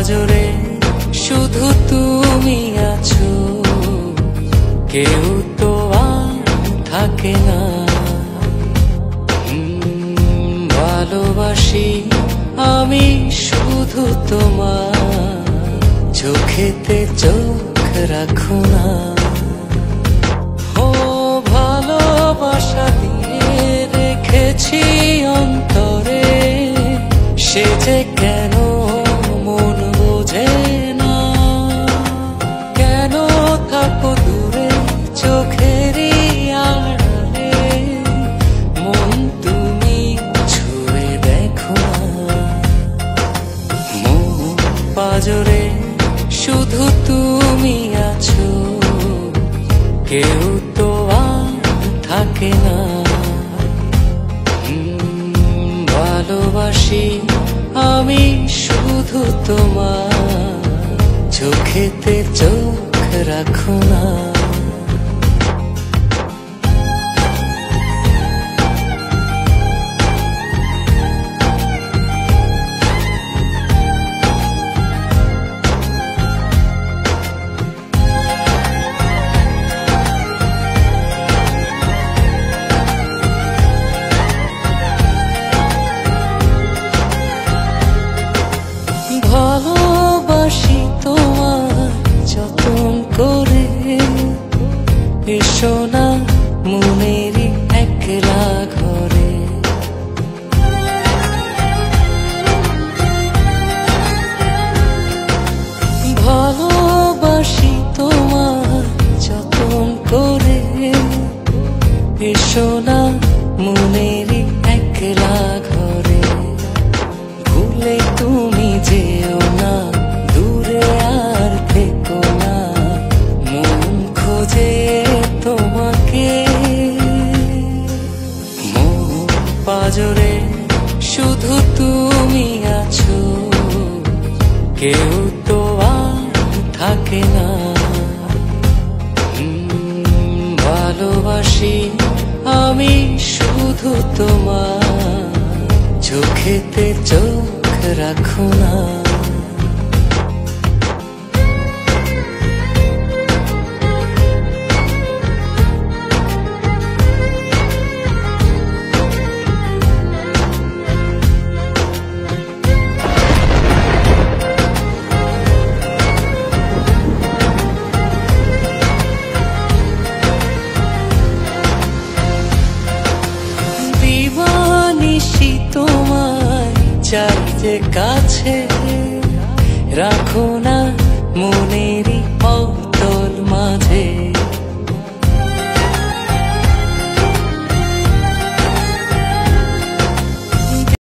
পাজরে শুধু তুমি আছো, কেউ তো আর থাকে না। ভালোবাসি আমি শুধু তোমার, চোখেতে চোখ রাখো না। ও ভালোবাসা দিয়ে রেখেছি অন্তরে, সে যে কেন মন বোঝে না। কেন থাকো দূরে চোখেরই আড়ালে, মন তুমি ছুঁয়ে দেখো না। মন পাজরে শুধু তুমি আছো, কেউ তো আর থাকে না। ভালোবাসি আমি শুধু তোমার, চোখেতে চোখ রাখো না। ভালোবাসি তোমার যতন করে, এসো না মনেরই একলা ঘরে। ভালোবাসি তোমার যতন করে, এসো না মনেরই একলা ঘরে। ভুলে তুমি যেও না, দূরে আর থেকো না, মন খোঁজে তোমাকে। মন পাজরে শুধু তুমি আছো, কেউ তো আর থাকে না। ভালোবাসি আমি শুধু তোমার, চোখেতে চোখ রাখো না। দিবানিশি তোমায় চাই যে কাছে, রাখো না মনেরই